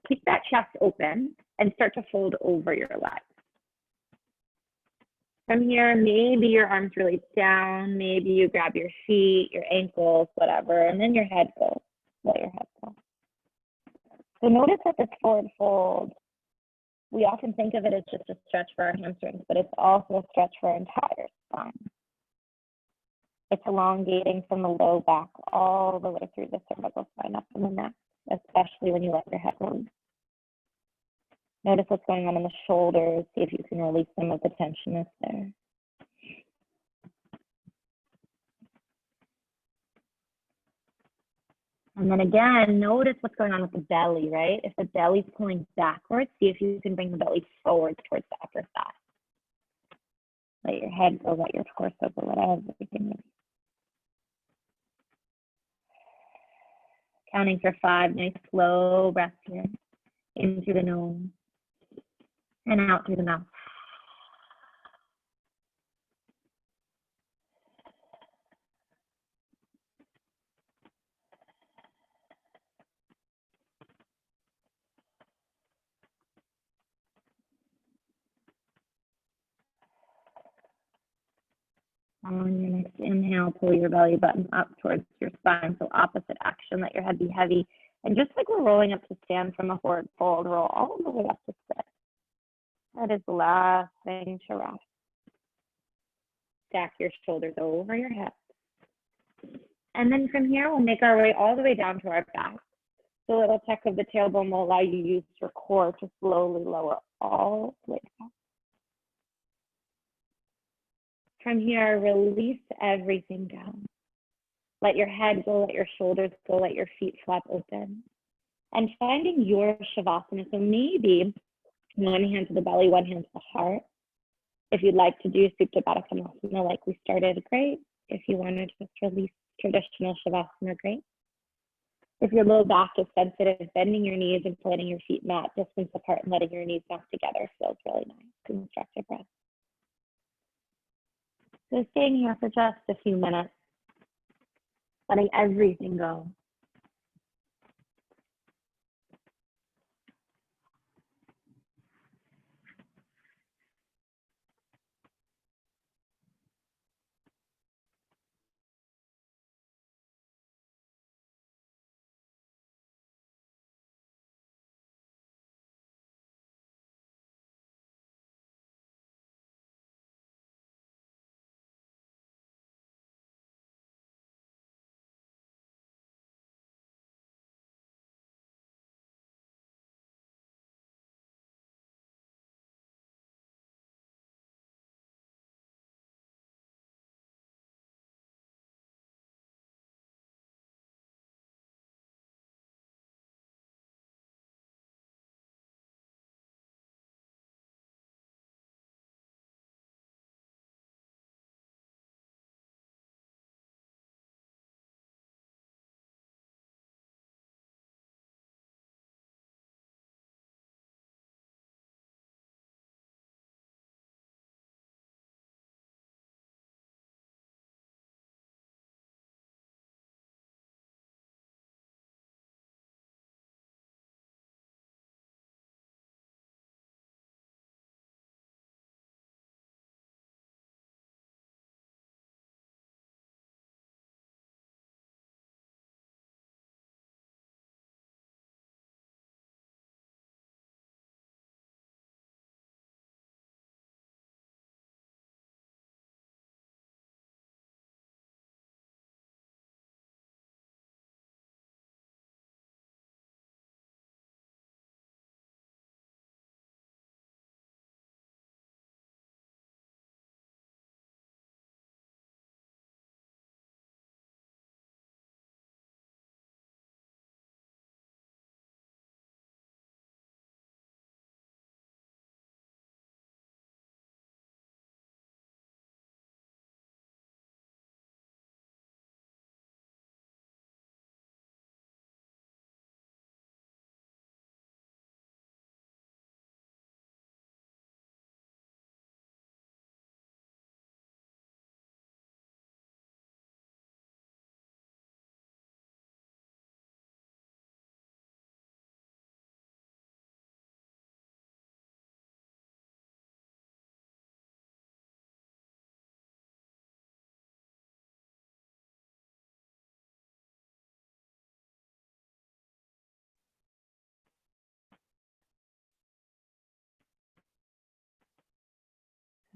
keep that chest open and start to fold over your legs. From here, maybe your arms release down, maybe you grab your feet, your ankles, whatever, and then your head goes. Let your head go. So notice that this forward fold, we often think of it as just a stretch for our hamstrings, but it's also a stretch for our entire spine. It's elongating from the low back all the way through the cervical spine up in the neck, especially when you let your head go. Notice what's going on in the shoulders. See if you can release some of the tension that's there. And then again, notice what's going on with the belly, right? If the belly's pulling backwards, see if you can bring the belly forward towards the upper thigh. Let your head go, let your torso go, let everything go. Counting for 5, nice slow breath here. In through the nose and out through the mouth. On your next inhale, pull your belly button up towards your spine. So opposite action, let your head be heavy. And just like we're rolling up to stand from a forward fold, roll all the way up to sit. That is the last thing to rest. Stack your shoulders over your hips. And then from here, we'll make our way all the way down to our back. The little tuck of the tailbone will allow you to use your core to slowly lower all the way down. From here, release everything down. Let your head go, let your shoulders go, let your feet flap open. And finding your shavasana. So maybe one hand to the belly, one hand to the heart. If you'd like to do Supta Baddha Konasana like we started, great. If you want to just release traditional shavasana, great. If your low back is sensitive, bending your knees and planting your feet mat distance apart and letting your knees knock together feels really nice. Constructive breath. So staying here for just a few minutes, letting everything go.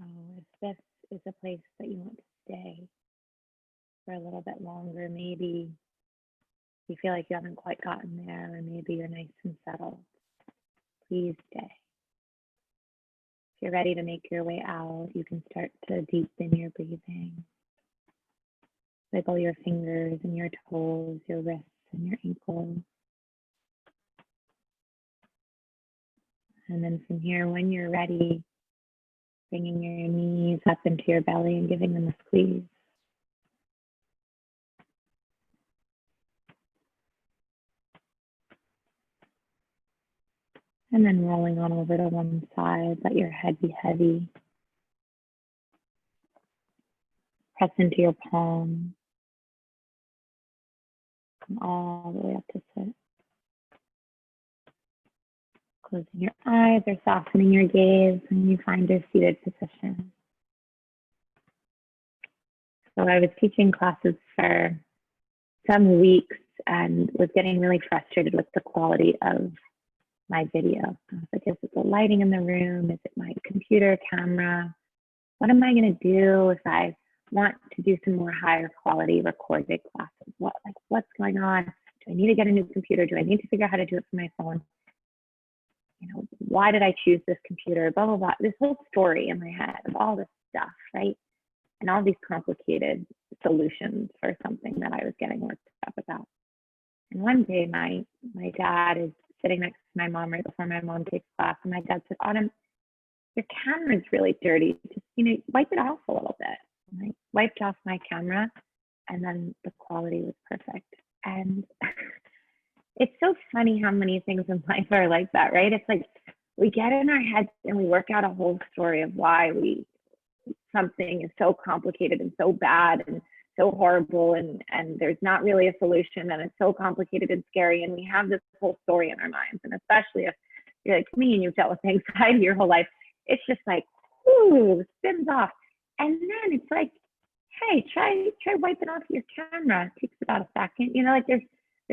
So if this is a place that you want to stay for a little bit longer, maybe you feel like you haven't quite gotten there, or maybe you're nice and settled, please stay. If you're ready to make your way out, you can start to deepen your breathing. Wiggle your fingers and your toes, your wrists and your ankles. And then from here, when you're ready, bringing your knees up into your belly and giving them a squeeze. And then rolling on over to one side, let your head be heavy. Press into your palm. Come all the way up to sit. Closing your eyes or softening your gaze when you find your seated position. So I was teaching classes for some weeks and was getting really frustrated with the quality of my video. I was like, is it the lighting in the room? Is it my computer camera? What am I going to do if I want to do some more higher quality recorded classes? What's going on? Do I need to get a new computer? Do I need to figure out how to do it from my phone? You know, why did I choose this computer? Blah, blah, blah. This whole story in my head of all this stuff, right? And all these complicated solutions for something that I was getting worked up about. And one day my dad is sitting next to my mom right before my mom takes class, and my dad said, Autumn, your camera's really dirty. Just, wipe it off a little bit. And I wiped off my camera, and then the quality was perfect. And it's so funny how many things in life are like that, right? It's like we get in our heads and we work out a whole story of why something is so complicated and so bad and so horrible, and there's not really a solution, and it's so complicated and scary, and we have this whole story in our minds. And especially if you're like me and you've dealt with anxiety your whole life, it's just like, ooh, spins off. And then it's like, hey, try wiping off your camera. It takes about a second. Like there's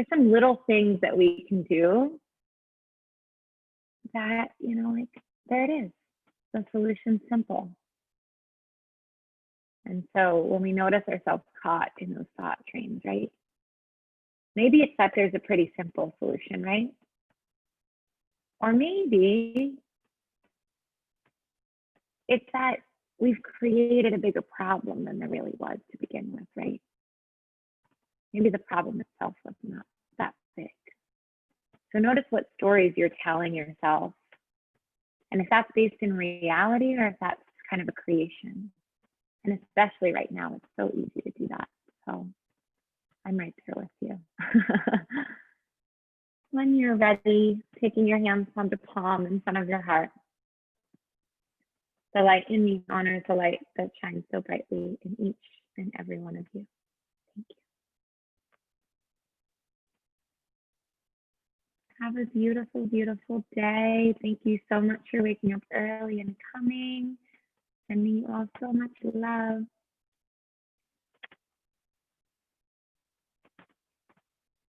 some little things that we can do that, like there it is. The solution's simple. And so when we notice ourselves caught in those thought trains, right? Maybe it's that there's a pretty simple solution, right? Or maybe it's that we've created a bigger problem than there really was to begin with, right? Maybe the problem itself was not that big. So notice what stories you're telling yourself, and if that's based in reality or if that's kind of a creation. And especially right now, it's so easy to do that. So I'm right there with you. When you're ready, taking your hands on the palm in front of your heart. The light in me honors the light that shines so brightly in each and every one of you. Thank you. Have a beautiful, beautiful day. Thank you so much for waking up early and coming. Sending you all so much love.